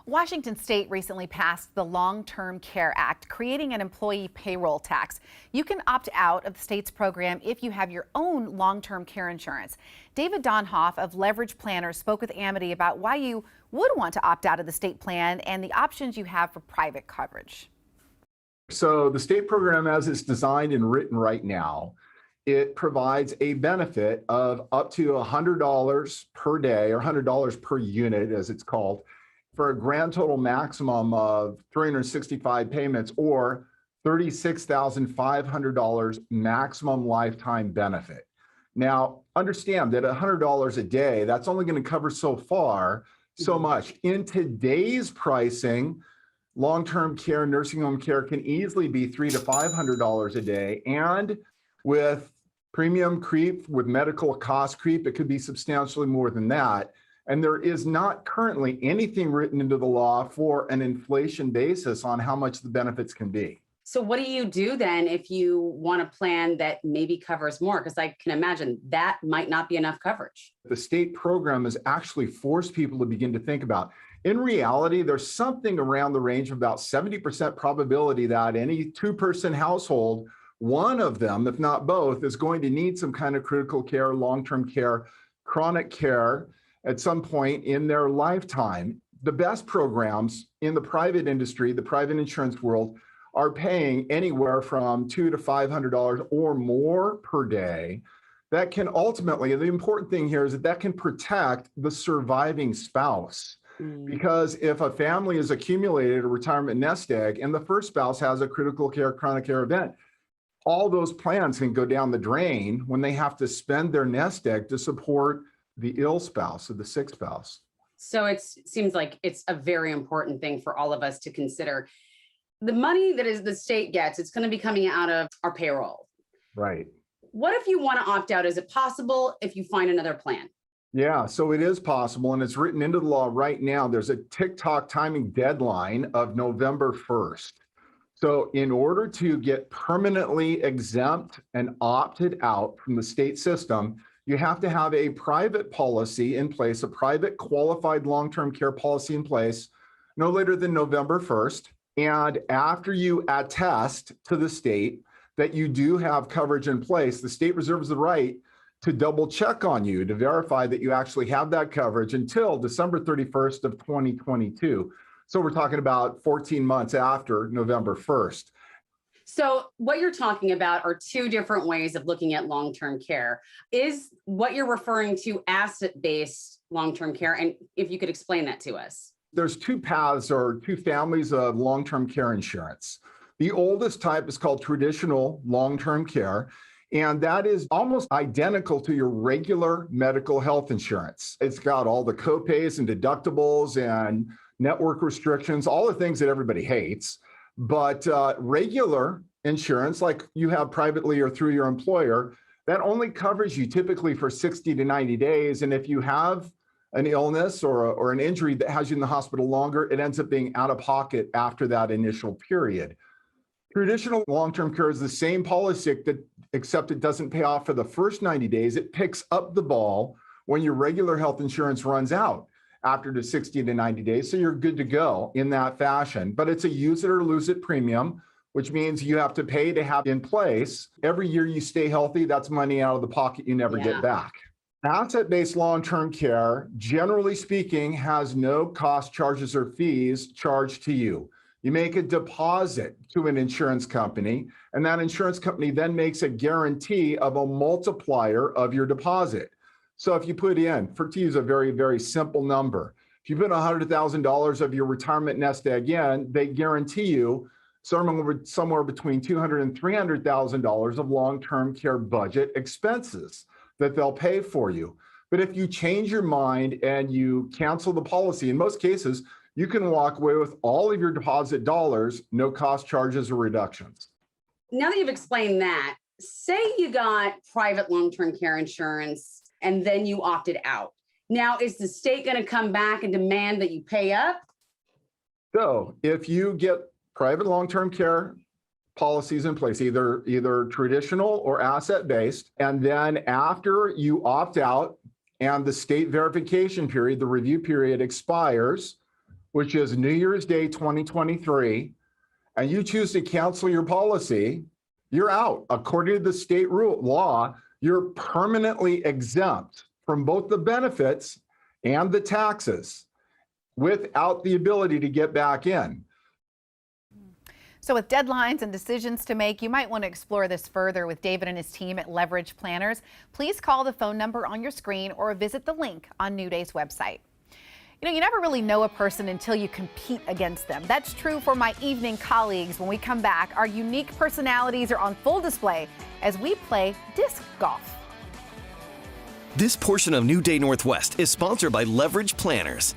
Washington State recently passed the Long-Term Care Act, creating an employee payroll tax. You can opt out of the state's program if you have your own long-term care insurance. David Donhoff of Leverage Planners spoke with Amity about why you would want to opt out of the state plan and the options you have for private coverage. So the state program, as it's designed and written right now, it provides a benefit of up to $100 per day, or $100 per unit, as it's called, for a grand total maximum of 365 payments, or $36,500 maximum lifetime benefit. Now, understand that $100 a day, that's only going to cover so much. In today's pricing, long-term care, nursing home care can easily be $300 to $500 a day. And with premium creep, with medical cost creep, it could be substantially more than that. And there is not currently anything written into the law for an inflation basis on how much the benefits can be. So what do you do then if you want a plan that maybe covers more? Because I can imagine that might not be enough coverage. The state program has actually forced people to begin to think about. In reality, there's something around the range of about 70% probability that any two-person household, one of them, if not both, is going to need some kind of critical care, long-term care, chronic care at some point in their lifetime. The best programs in the private industry, the private insurance world, are paying anywhere from $200 to $500 or more per day. That can ultimately, the important thing here is that can protect the surviving spouse. Because if a family has accumulated a retirement nest egg and the first spouse has a critical care, chronic care event, all those plans can go down the drain when they have to spend their nest egg to support the ill spouse or the sick spouse. So it seems like it's a very important thing for all of us to consider. The money that is the state gets, it's going to be coming out of our payroll. Right. What if you want to opt out? Is it possible if you find another plan? Yeah, so it is possible, and it's written into the law right now. There's a tick-tock timing deadline of November 1st. So in order to get permanently exempt and opted out from the state system, you have to have a private policy in place, a private qualified long-term care policy in place, no later than November 1st. And after you attest to the state that you do have coverage in place, the state reserves the right to double check on you to verify that you actually have that coverage until December 31st of 2022. So we're talking about 14 months after November 1st. So what you're talking about are two different ways of looking at long-term care. Is what you're referring to asset-based long-term care? And if you could explain that to us. There's two paths or two families of long-term care insurance. The oldest type is called traditional long-term care, and that is almost identical to your regular medical health insurance. It's got all the copays and deductibles and network restrictions, all the things that everybody hates. But regular insurance, like you have privately or through your employer, that only covers you typically for 60 to 90 days. And if you have an illness or an injury that has you in the hospital longer, it ends up being out of pocket after that initial period. Traditional long-term care is the same policy, except it doesn't pay off for the first 90 days. It picks up the ball when your regular health insurance runs out after the 60 to 90 days. So you're good to go in that fashion. But it's a use it or lose it premium, which means you have to pay to have in place. Every year you stay healthy, that's money out of the pocket you never get back. Asset-based long-term care, generally speaking, has no cost, charges, or fees charged to you. You make a deposit to an insurance company, and that insurance company then makes a guarantee of a multiplier of your deposit. So if you put in, to use a very, very simple number, if you put $100,000 of your retirement nest egg in, they guarantee you somewhere between $200,000 and $300,000 of long-term care budget expenses that they'll pay for you. But if you change your mind and you cancel the policy, in most cases, you can walk away with all of your deposit dollars, no cost, charges, or reductions. Now that you've explained that, say you got private long-term care insurance and then you opted out. Now, is the state going to come back and demand that you pay up? So if you get private long-term care policies in place, either traditional or asset-based, and then after you opt out and the state verification period, the review period expires, which is New Year's Day 2023, and you choose to cancel your policy, you're out. According to the state law, you're permanently exempt from both the benefits and the taxes without the ability to get back in. So with deadlines and decisions to make, you might want to explore this further with David and his team at Leverage Planners. Please call the phone number on your screen or visit the link on New Day's website. You know, you never really know a person until you compete against them. That's true for my evening colleagues. When we come back, our unique personalities are on full display as we play disc golf. This portion of New Day Northwest is sponsored by Leverage Planners.